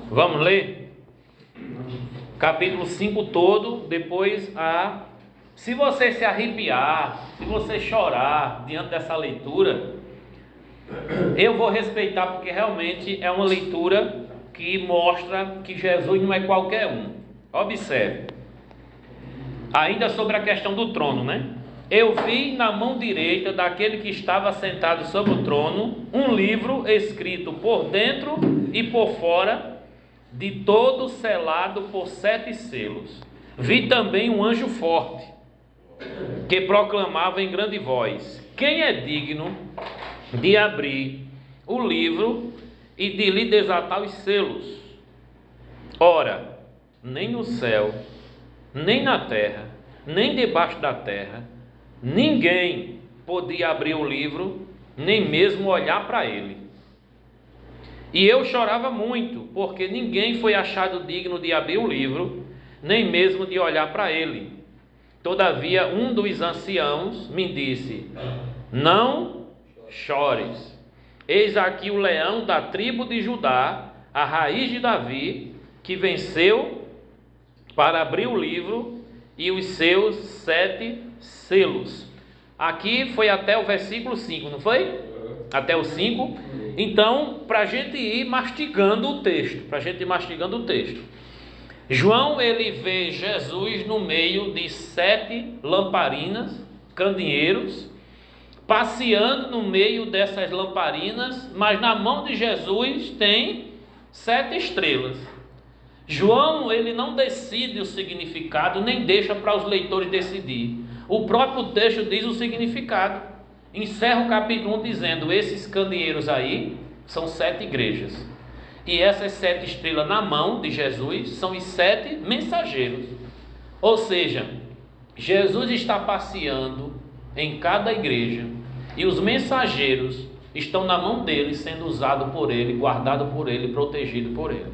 Vamos ler? Capítulo 5 todo, depois Se você se arrepiar, se você chorar diante dessa leitura, eu vou respeitar, porque realmente é uma leitura que mostra que Jesus não é qualquer um. Observe. Ainda sobre a questão do trono, né? Eu vi na mão direita daquele que estava sentado sobre o trono um livro escrito por dentro e por fora, de todo selado por 7 selos. Vi também um anjo forte, que proclamava em grande voz: quem é digno de abrir o livro e de lhe desatar os selos? Ora, nem no céu, nem na terra, nem debaixo da terra, ninguém podia abrir o livro, nem mesmo olhar para ele. E eu chorava muito, porque ninguém foi achado digno de abrir o livro, nem mesmo de olhar para ele. Todavia, um dos anciãos me disse: não chores. Eis aqui o leão da tribo de Judá, a raiz de Davi, que venceu para abrir o livro e os seus 7 selos. Aqui foi até o versículo 5, não foi? Até o 5. Então, para a gente ir mastigando o texto, João, ele vê Jesus no meio de 7 lamparinas, candeeiros, passeando no meio dessas lamparinas, mas na mão de Jesus tem 7 estrelas. João, ele não decide o significado, nem deixa para os leitores decidir. O próprio texto diz o significado. Encerra o capítulo 1 dizendo: esses candeeiros aí são 7 igrejas. E essas 7 estrelas na mão de Jesus são os 7 mensageiros. Ou seja, Jesus está passeando em cada igreja e os mensageiros estão na mão dele, sendo usados por ele, guardados por ele, protegidos por ele.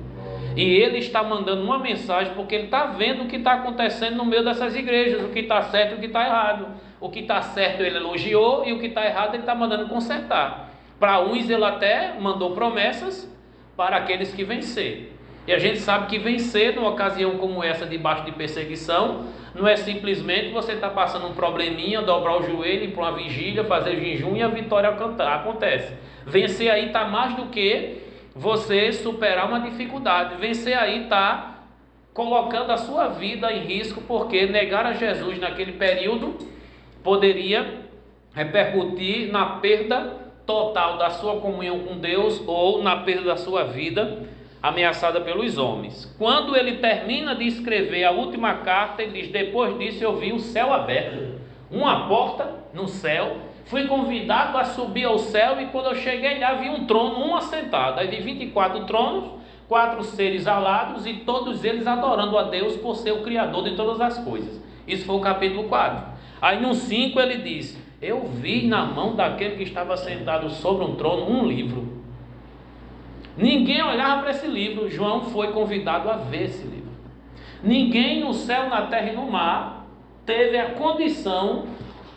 E ele está mandando uma mensagem porque ele está vendo o que está acontecendo no meio dessas igrejas, o que está certo e o que está errado. O que está certo ele elogiou e o que está errado ele está mandando consertar. Para uns ele até mandou promessas para aqueles que vencer. E a gente sabe que vencer numa ocasião como essa, debaixo de perseguição, não é simplesmente você estar passando um probleminha, dobrar o joelho, ir para uma vigília, fazer jejum e a vitória acontece. Vencer aí está mais do que você superar uma dificuldade. Vencer aí está colocando a sua vida em risco, porque negar a Jesus naquele período poderia repercutir na perda total da sua comunhão com Deus ou na perda da sua vida ameaçada pelos homens. Quando ele termina de escrever a última carta, ele diz: depois disso eu vi o céu aberto, uma porta no céu, fui convidado a subir ao céu, e quando eu cheguei lá vi um trono, um assentado. Aí vi 24 tronos, 4 seres alados, e todos eles adorando a Deus por ser o Criador de todas as coisas. Isso foi o capítulo 4. Aí no 5 ele diz: eu vi na mão daquele que estava sentado sobre um trono um livro. Ninguém olhava para esse livro. João foi convidado a ver esse livro. Ninguém no céu, na terra e no mar teve a condição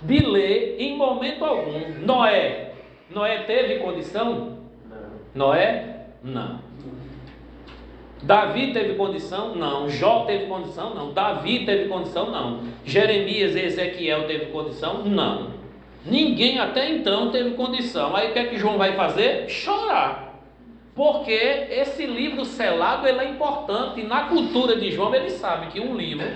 de ler em momento algum. Noé teve condição? Não. Noé? Não. Davi teve condição? Não. Jó teve condição? Não. Davi teve condição? Não. Jeremias e Ezequiel teve condição? Não. Ninguém até então teve condição. Aí o que é que João vai fazer? Chorar. Porque esse livro selado, ele é importante. E na cultura de João ele sabe que um livro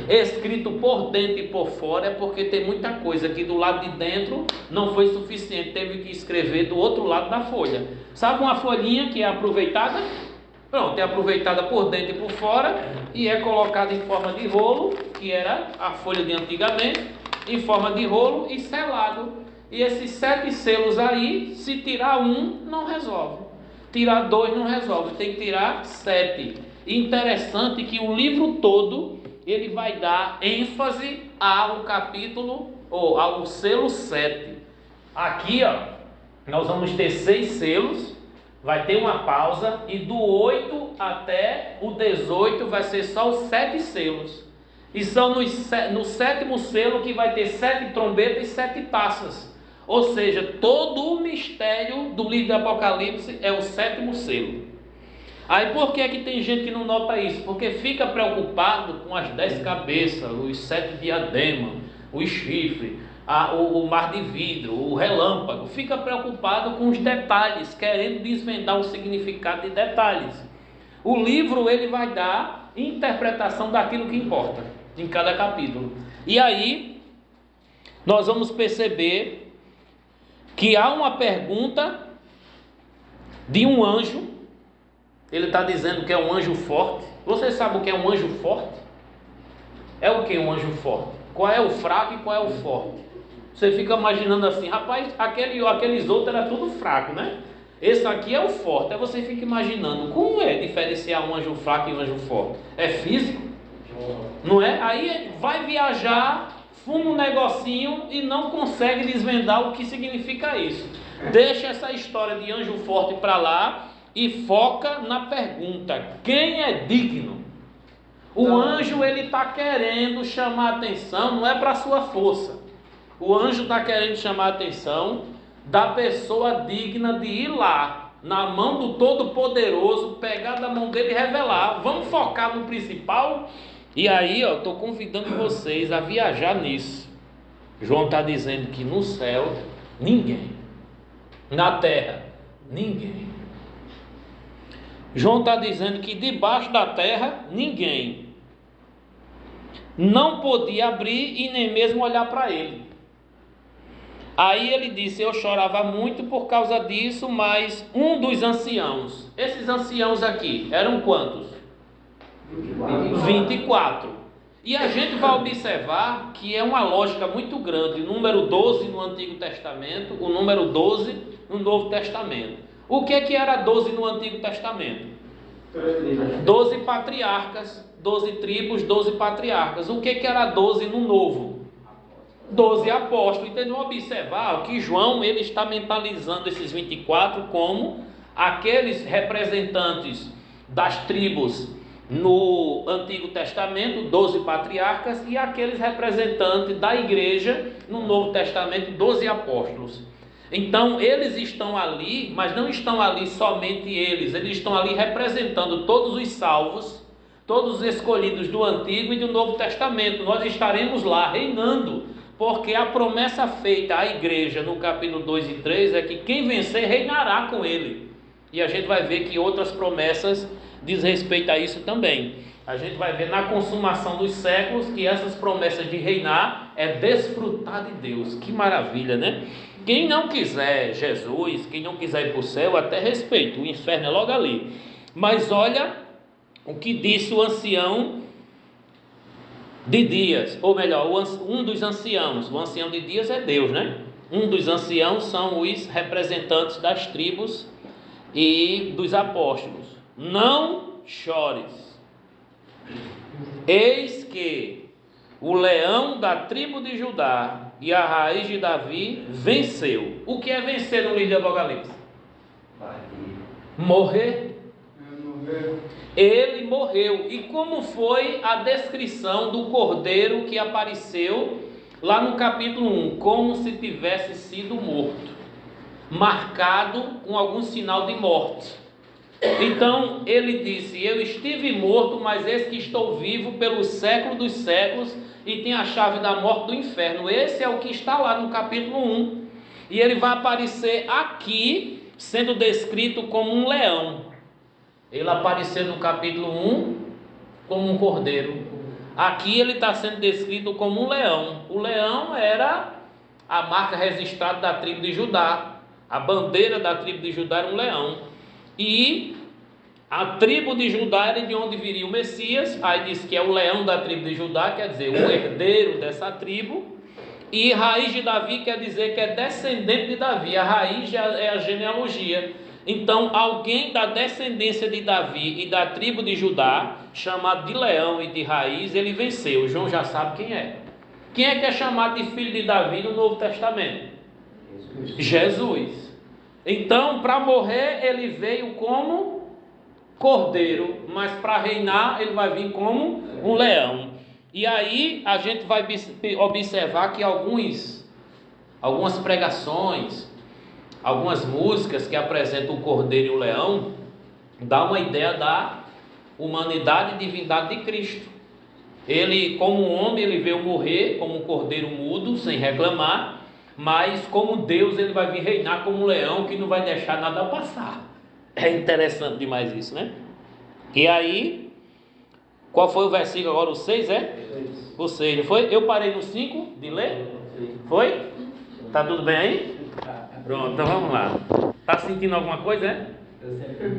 escrito por dentro e por fora é porque tem muita coisa que do lado de dentro não foi suficiente, teve que escrever do outro lado da folha. Sabe uma folhinha que é aproveitada? Pronto, é aproveitada por dentro e por fora e é colocada em forma de rolo, que era a folha de antigamente, em forma de rolo e selado. E esses 7 selos aí, se tirar um, não resolve. Tirar 2 não resolve, tem que tirar 7. Interessante que o livro todo ele vai dar ênfase ao capítulo ou ao selo 7. Aqui, nós vamos ter 6 selos, vai ter uma pausa, e do 8 até o 18 vai ser só os 7 selos. E são no 7º selo que vai ter 7 trombetas e 7 taças. Ou seja, todo o mistério do livro do Apocalipse é o 7º selo. Aí por que é que tem gente que não nota isso? Porque fica preocupado com as 10 cabeças, os 7 diademas, os chifres, o mar de vidro, o relâmpago. Fica preocupado com os detalhes, querendo desvendar o significado de detalhes. O livro ele vai dar interpretação daquilo que importa em cada capítulo. E aí nós vamos perceber que há uma pergunta de um anjo. Ele está dizendo que é um anjo forte. Você sabe o que é um anjo forte? É o que um anjo forte? Qual é o fraco e qual é o forte? Você fica imaginando assim, rapaz, aqueles outros era tudo fraco, né? Esse aqui é o forte. Aí você fica imaginando, como é diferenciar um anjo fraco e um anjo forte? É físico? Não é? Aí vai viajar, fuma um negocinho e não consegue desvendar o que significa isso. Deixa essa história de anjo forte para lá e foca na pergunta: quem é digno? O anjo ele está querendo chamar a atenção, não é para a sua força. O anjo está querendo chamar a atenção da pessoa digna de ir lá, na mão do Todo-Poderoso, pegar da mão dele e revelar. Vamos focar no principal? E aí, estou convidando vocês a viajar nisso. João está dizendo que no céu, ninguém. Na terra, ninguém. João está dizendo que debaixo da terra, ninguém. Não podia abrir e nem mesmo olhar para ele. Aí ele disse: eu chorava muito por causa disso, mas um dos anciãos, esses anciãos aqui, eram quantos? 24. E a gente vai observar que é uma lógica muito grande. O número 12 no Antigo Testamento, o número 12 no Novo Testamento. O que era 12 no Antigo Testamento? 12 patriarcas, 12 tribos, 12 patriarcas. O que era 12 no Novo? 12 apóstolos. Então vamos observar que João ele está mentalizando esses 24 como aqueles representantes das tribos no Antigo Testamento, 12 patriarcas, e aqueles representantes da igreja no Novo Testamento, 12 apóstolos. Então eles estão ali, mas não estão ali somente eles estão ali representando todos os salvos, todos os escolhidos do Antigo e do Novo Testamento. Nós estaremos lá reinando, porque a promessa feita à igreja no capítulo 2 e 3 é que quem vencer reinará com ele. E a gente vai ver que outras promessas diz respeito a isso também. A gente vai ver na consumação dos séculos que essas promessas de reinar é desfrutar de Deus. Que maravilha, né? Quem não quiser Jesus, quem não quiser ir para o céu, até respeito, o inferno é logo ali. Mas olha o que disse o ancião de Dias, ou melhor, um dos anciãos. O ancião de Dias é Deus, né? Um dos anciãos são os representantes das tribos e dos apóstolos. Não chores, eis que o leão da tribo de Judá e a raiz de Davi venceu. O que é vencer no livro de Apocalipse? Morrer. Ele morreu. E como foi a descrição do cordeiro que apareceu lá no capítulo 1? Como se tivesse sido morto, marcado com algum sinal de morte. Então ele disse: eu estive morto, mas eis que estou vivo pelos séculos dos séculos e tenho a chave da morte do inferno. Esse é o que está lá no capítulo 1. E ele vai aparecer aqui sendo descrito como um leão. Ele apareceu no capítulo 1 como um cordeiro. Aqui ele está sendo descrito como um leão. O leão era a marca registrada da tribo de Judá. A bandeira da tribo de Judá era um leão. E a tribo de Judá era de onde viria o Messias. Aí diz que é o leão da tribo de Judá, quer dizer, o herdeiro dessa tribo. E raiz de Davi quer dizer que é descendente de Davi. A raiz é a genealogia. Então alguém da descendência de Davi e da tribo de Judá, chamado de leão e de raiz, ele venceu. João já sabe quem é. Quem é que é chamado de filho de Davi no Novo Testamento? Jesus. Então, para morrer, ele veio como cordeiro, mas para reinar, ele vai vir como um leão. E aí, a gente vai observar que algumas pregações, algumas músicas que apresentam o cordeiro e o leão, dá uma ideia da humanidade e divindade de Cristo. Ele, como homem, ele veio morrer como um cordeiro mudo, sem reclamar, mas como Deus, ele vai vir reinar como um leão que não vai deixar nada passar. É interessante demais isso, né? E aí, qual foi o versículo agora? O 6, é? O 6, não foi? Eu parei no 5 de ler? Foi? Tá tudo bem aí? Pronto, então vamos lá. Tá sentindo alguma coisa, é?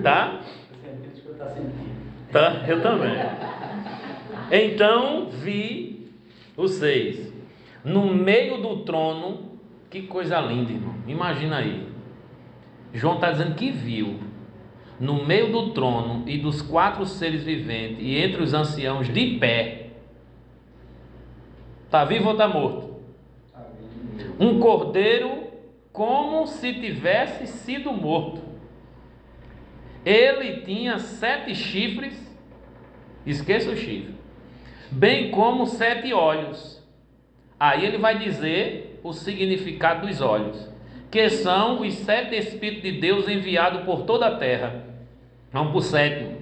Tá? Tá, eu também. Então vi o 6. No meio do trono, que coisa linda, irmão. Imagina aí. João está dizendo que viu. No meio do trono e dos 4 seres viventes e entre os anciãos de pé. Está vivo ou está morto? Um cordeiro como se tivesse sido morto. Ele tinha 7 chifres. Esqueça o chifre. Bem como 7 olhos. Aí ele vai dizer o significado dos olhos, que são os 7 Espíritos de Deus enviados por toda a terra. Vamos para o 7.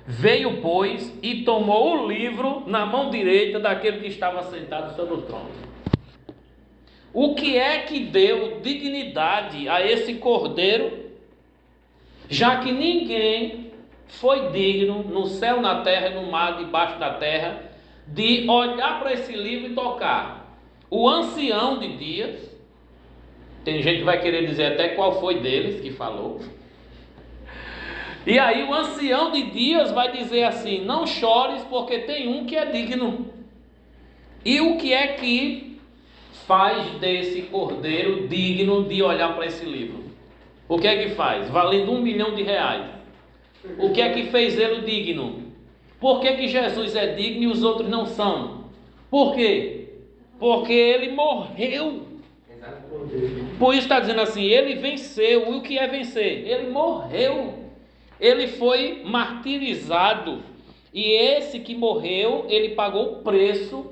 Veio, pois, e tomou o livro na mão direita daquele que estava sentado sobre o trono. O que é que deu dignidade a esse cordeiro, já que ninguém foi digno no céu, na terra e no mar, debaixo da terra, de olhar para esse livro e tocar? O ancião de dias, tem gente que vai querer dizer até qual foi deles que falou, e aí o ancião de dias vai dizer assim: não chores, porque tem um que é digno. E o que é que faz desse cordeiro digno de olhar para esse livro? O que é que faz? Valendo R$1 milhão. O que é que fez ele digno? Por que que Jesus é digno e os outros não são? Por quê? Porque ele morreu. Por isso está dizendo assim: ele venceu. E o que é vencer? Ele morreu. Ele foi martirizado. E esse que morreu, ele pagou o preço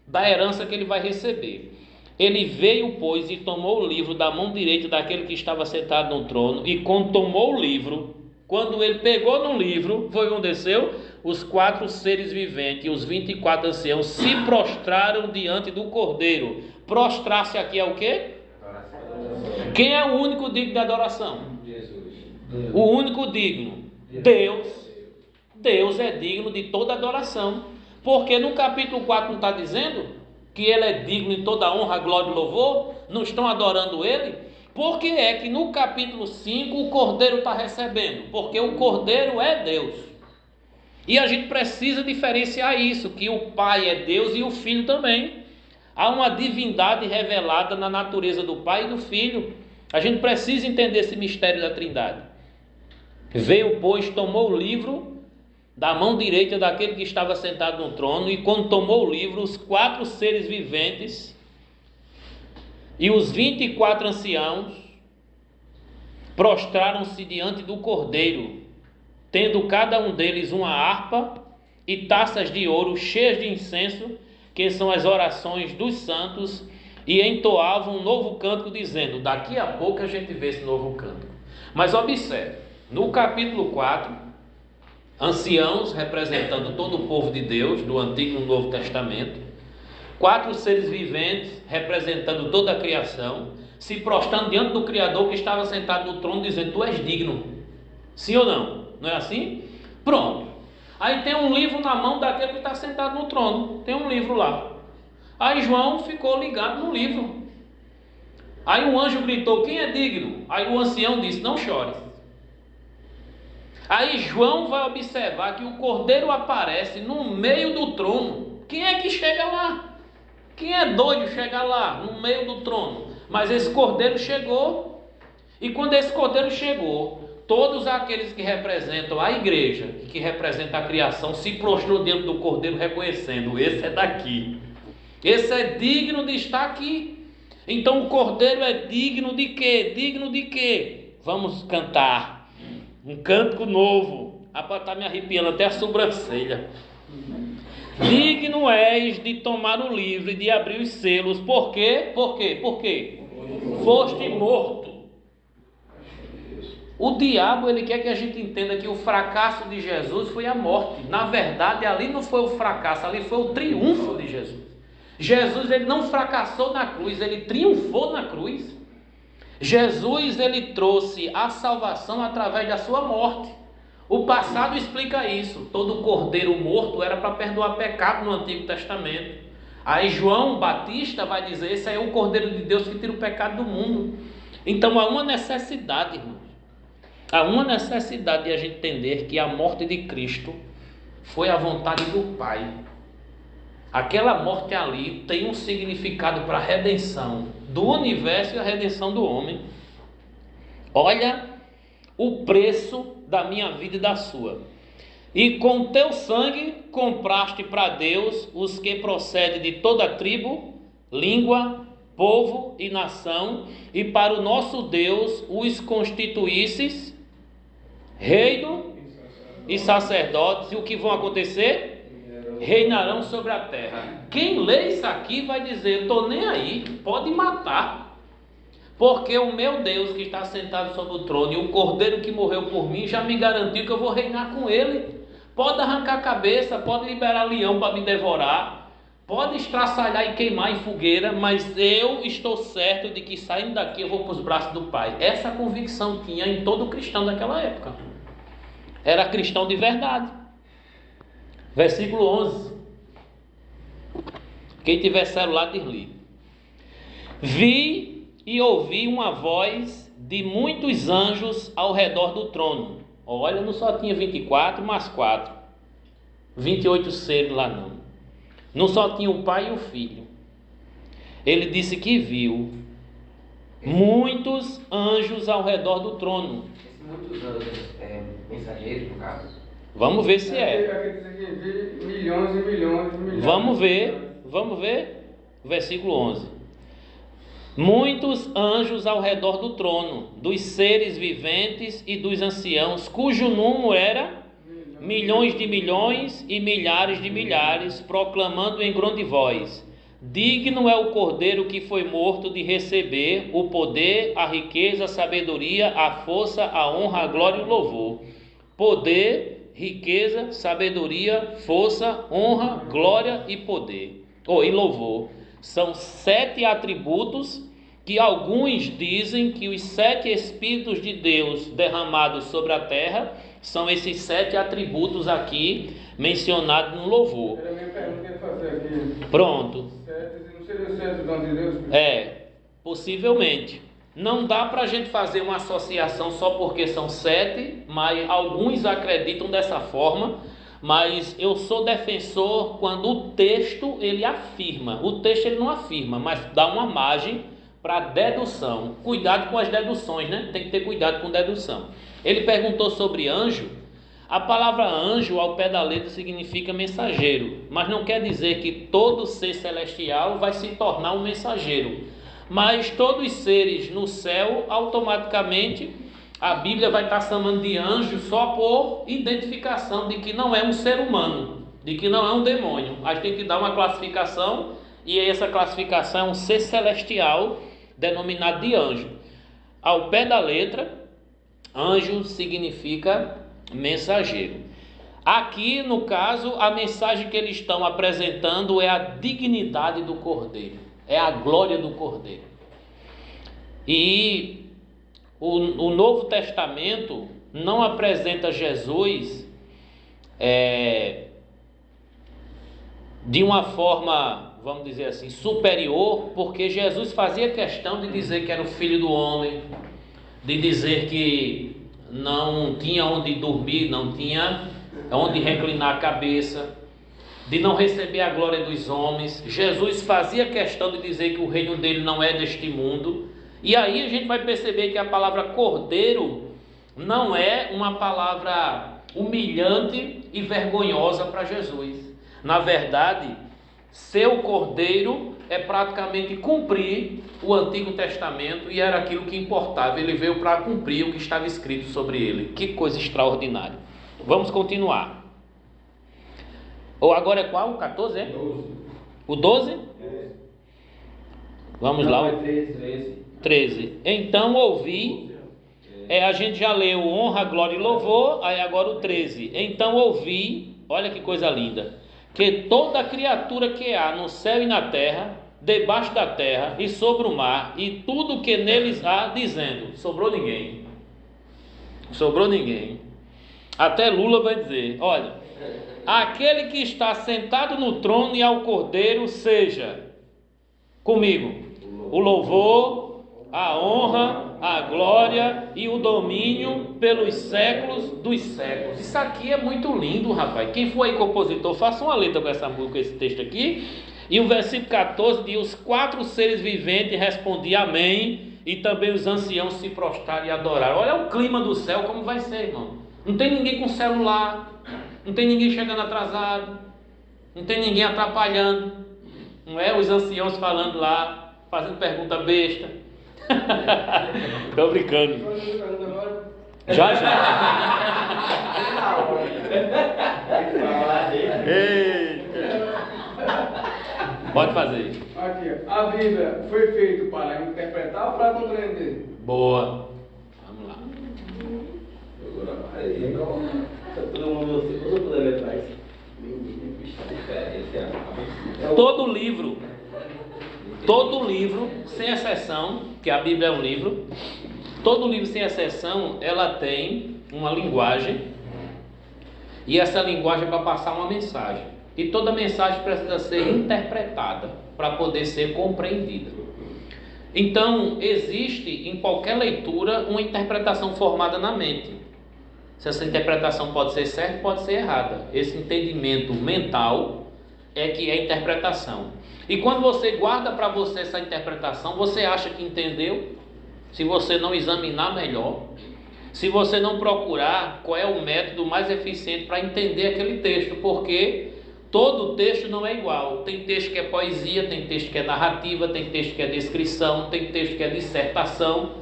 da herança que ele vai receber. Ele veio, pois, e tomou o livro da mão direita daquele que estava sentado no trono. E quando tomou o livro, quando ele pegou no livro, foi o que aconteceu? Os 4 seres viventes e os 24 anciãos se prostraram diante do cordeiro. Prostrar-se aqui é o quê? Quem é o único digno de adoração? Jesus. O único digno? Deus. Deus é digno de toda adoração. Porque no capítulo 4 não está dizendo que ele é digno de toda honra, glória e louvor? Não estão adorando ele? Por que é que no capítulo 5 o cordeiro está recebendo? Porque o cordeiro é Deus. E a gente precisa diferenciar isso, que o Pai é Deus e o Filho também. Há uma divindade revelada na natureza do Pai e do Filho. A gente precisa entender esse mistério da Trindade. Veio, pois, tomou o livro da mão direita daquele que estava sentado no trono, e quando tomou o livro, os 4 seres viventes e os 24 anciãos prostraram-se diante do cordeiro, tendo cada um deles uma harpa e taças de ouro cheias de incenso, que são as orações dos santos, e entoavam um novo cântico, dizendo... Daqui a pouco a gente vê esse novo cântico. Mas observe, no capítulo 4, anciãos representando todo o povo de Deus, do Antigo e do Novo Testamento, 4 seres viventes representando toda a criação, se prostrando diante do Criador que estava sentado no trono, dizendo: tu és digno. Sim ou não? Não é assim? Pronto. Aí tem um livro na mão daquele que está sentado no trono. Tem um livro lá. Aí João ficou ligado no livro. Aí um anjo gritou: quem é digno? Aí o ancião disse: não chores. Aí João vai observar que o cordeiro aparece no meio do trono. Quem é que chega lá? Quem é doido chegar lá, no meio do trono? Mas esse cordeiro chegou. E quando esse cordeiro chegou, todos aqueles que representam a igreja, que representam a criação, se prostrou diante do cordeiro, reconhecendo: esse é daqui. Esse é digno de estar aqui. Então o cordeiro é digno de quê? Digno de quê? Vamos cantar um cântico novo. Rapaz, está me arrepiando até a sobrancelha. Digno és de tomar o livro e de abrir os selos. Por quê? Por quê? Por quê? Foste morto. O diabo, ele quer que a gente entenda que o fracasso de Jesus foi a morte. Na verdade, ali não foi o fracasso, ali foi o triunfo de Jesus. Jesus, ele não fracassou na cruz, ele triunfou na cruz. Jesus, ele trouxe a salvação através da sua morte. O passado explica isso. Todo cordeiro morto era para perdoar pecado no Antigo Testamento. Aí João Batista vai dizer: esse aí é o Cordeiro de Deus que tira o pecado do mundo. Então há uma necessidade, irmãos. Há uma necessidade de a gente entender que a morte de Cristo foi a vontade do Pai. Aquela morte ali tem um significado para a redenção do universo e a redenção do homem. Olha o preço da minha vida e da sua. E com teu sangue compraste para Deus os que procedem de toda tribo, língua, povo e nação, e para o nosso Deus os constituísses reino e sacerdotes. E o que vão acontecer? Reinarão sobre a terra. Quem lê isso aqui vai dizer: estou nem aí, pode matar, porque o meu Deus que está sentado sobre o trono e o Cordeiro que morreu por mim já me garantiu que eu vou reinar com ele. Pode arrancar a cabeça, pode liberar leão para me devorar, pode estraçalhar e queimar em fogueira, mas eu estou certo de que saindo daqui eu vou para os braços do Pai. Essa convicção tinha em todo cristão daquela época. Era cristão de verdade. Versículo 11. Quem tiver celular, desliga. Vi e ouvi uma voz de muitos anjos ao redor do trono. Olha, não só tinha 24 mais 4. 28 seres lá não. Não só tinha o Pai e o Filho. Ele disse que viu muitos anjos ao redor do trono. Muitos anjos mensageiros, no caso? Vamos ver se é. Milhões e milhões e milhões. Vamos ver. Versículo 11. Muitos anjos ao redor do trono, dos seres viventes e dos anciãos, cujo número era milhões de milhões e milhares de milhares, proclamando em grande voz: digno é o Cordeiro que foi morto de receber o poder, a riqueza, a sabedoria, a força, a honra, a glória e o louvor. Poder, riqueza, sabedoria, força, honra, glória e poder, e louvor. São 7 atributos que alguns dizem que os 7 Espíritos de Deus derramados sobre a terra são esses 7 atributos aqui mencionados no louvor. Era a minha pergunta que eu ia fazer aqui. Pronto. Não seria o 7 dom de Deus? Possivelmente. Não dá para a gente fazer uma associação só porque são 7, mas alguns acreditam dessa forma. Mas eu sou defensor quando o texto ele afirma. O texto ele não afirma, mas dá uma margem para dedução. Cuidado com as deduções, né? Tem que ter cuidado com dedução. Ele perguntou sobre anjo. A palavra anjo ao pé da letra significa mensageiro, mas não quer dizer que todo ser celestial vai se tornar um mensageiro. Mas todos os seres no céu, automaticamente, a Bíblia vai estar chamando de anjo só por identificação de que não é um ser humano, de que não é um demônio. A gente tem que dar uma classificação, e essa classificação é um ser celestial denominado de anjo. Ao pé da letra, anjo significa mensageiro. Aqui, no caso, a mensagem que eles estão apresentando é a dignidade do Cordeiro, é a glória do Cordeiro. E o Novo Testamento não apresenta Jesus de uma forma, vamos dizer assim, superior, porque Jesus fazia questão de dizer que era o Filho do Homem, de dizer que não tinha onde dormir, não tinha onde reclinar a cabeça, de não receber a glória dos homens. Jesus fazia questão de dizer que o reino dele não é deste mundo. E aí a gente vai perceber que a palavra cordeiro não é uma palavra humilhante e vergonhosa para Jesus. Na verdade, ser o cordeiro é praticamente cumprir o Antigo Testamento, e era aquilo que importava. Ele veio para cumprir o que estava escrito sobre ele. Que coisa extraordinária. Vamos continuar. Ou agora é qual? O 14, é? 12. O 12? É. Vamos lá. Não, é 13. 13. Então ouvi A gente já leu honra, glória e louvor, aí agora o 13. Então ouvi, olha que coisa linda, que toda criatura que há no céu e na terra, debaixo da terra e sobre o mar, e tudo que neles há, dizendo, sobrou ninguém. Sobrou ninguém. Até Lula vai dizer, olha, aquele que está sentado no trono e ao cordeiro, seja comigo o louvor, a honra, a glória e o domínio pelos séculos dos séculos. Isso aqui é muito lindo, rapaz. Quem for aí compositor, faça uma letra com essa música, com esse texto aqui. E o versículo 14 diz: os 4 seres viventes respondiam amém, e também os anciãos se prostraram e adoraram. Olha o clima do céu como vai ser, irmão. Não tem ninguém com celular, não tem ninguém chegando atrasado, não tem ninguém atrapalhando, não é? Os anciãos falando lá, fazendo pergunta besta. Estou brincando. Já. Eita. Pode fazer. Aqui, a Bíblia foi feita para interpretar ou para compreender? Boa. Vamos lá. Todo mundo, se você puder levar isso. Todo livro, sem exceção, que a Bíblia é um livro, todo livro sem exceção, ela tem uma linguagem, e essa linguagem é para passar uma mensagem. E toda mensagem precisa ser interpretada para poder ser compreendida. Então, existe em qualquer leitura uma interpretação formada na mente. Se essa interpretação pode ser certa, pode ser errada. Esse entendimento mental é que é interpretação. E quando você guarda para você essa interpretação, você acha que entendeu? Se você não examinar melhor, se você não procurar qual é o método mais eficiente para entender aquele texto, porque todo texto não é igual. Tem texto que é poesia, tem texto que é narrativa, tem texto que é descrição, tem texto que é dissertação,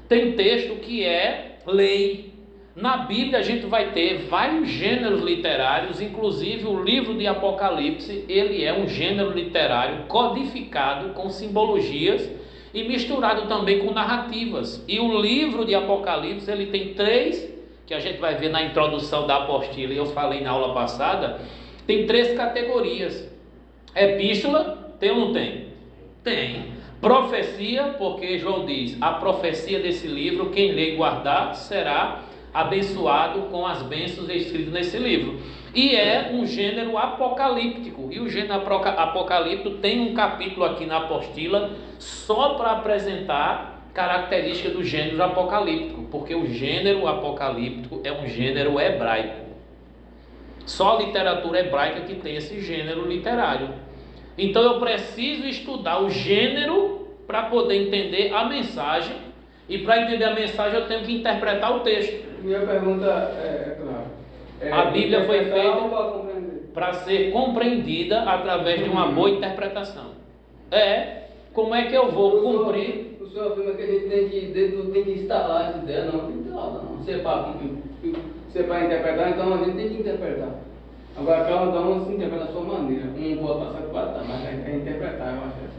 tem texto que é lei. Na Bíblia a gente vai ter vários gêneros literários, inclusive o livro de Apocalipse, ele é um gênero literário codificado com simbologias e misturado também com narrativas. E o livro de Apocalipse, ele tem 3, que a gente vai ver na introdução da apostila, e eu falei na aula passada, tem 3 categorias. Epístola, tem ou não tem? Tem. Profecia, porque João diz, a profecia desse livro, quem lê e guardar, será abençoado com as bênçãos escritas nesse livro. E é um gênero apocalíptico. E o gênero apocalíptico tem um capítulo aqui na apostila só para apresentar características do gênero apocalíptico, porque o gênero apocalíptico é um gênero hebraico. Só a literatura hebraica que tem esse gênero literário. Então eu preciso estudar o gênero para poder entender a mensagem, e para entender a mensagem eu tenho que interpretar o texto. Minha pergunta é clara. A Bíblia foi feita para ser compreendida através de uma boa interpretação. Como é que eu vou cumprir? O senhor afirma que a gente tem que instalar essa ideia, não tem que instalar, não. Se é para interpretar, então a gente tem que interpretar. Agora, cada um se interpreta da sua maneira. Um pode passar por baixo, mas é interpretar, eu acho.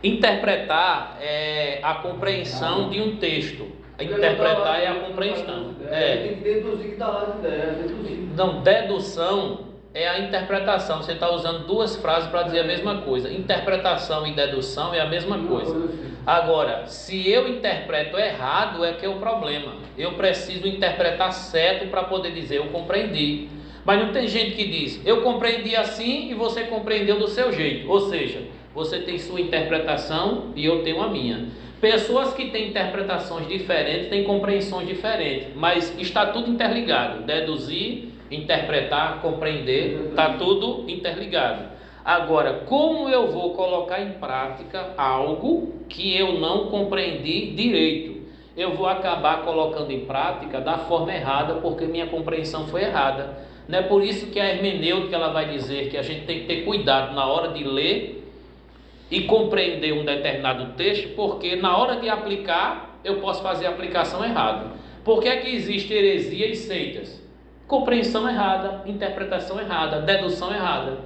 Interpretar é a compreensão de um texto. Interpretar é a compreensão. Tem que deduzir que está lá as ideias, deduzir. Não, dedução é a interpretação. Você está usando 2 frases para dizer a mesma coisa. Interpretação e dedução é a mesma coisa. Agora, se eu interpreto errado, é que é o problema. Eu preciso interpretar certo para poder dizer eu compreendi. Mas não tem gente que diz eu compreendi assim e você compreendeu do seu jeito. Ou seja, você tem sua interpretação e eu tenho a minha. Pessoas que têm interpretações diferentes têm compreensões diferentes, mas está tudo interligado. Deduzir, interpretar, compreender, está tudo interligado. Agora, como eu vou colocar em prática algo que eu não compreendi direito? Eu vou acabar colocando em prática da forma errada, porque minha compreensão foi errada. Não é por isso que a hermenêutica ela vai dizer que a gente tem que ter cuidado na hora de ler e compreender um determinado texto, porque na hora de aplicar, eu posso fazer a aplicação errada. Por que é que existe heresia e seitas? Compreensão errada, interpretação errada, dedução errada.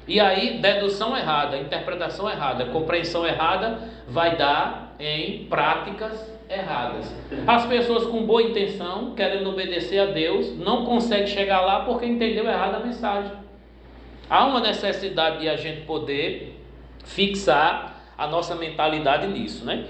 E aí, dedução errada, interpretação errada, compreensão errada, vai dar em práticas erradas. As pessoas com boa intenção, querendo obedecer a Deus, não conseguem chegar lá porque entendeu errado a mensagem. Há uma necessidade de a gente poder fixar a nossa mentalidade nisso, né?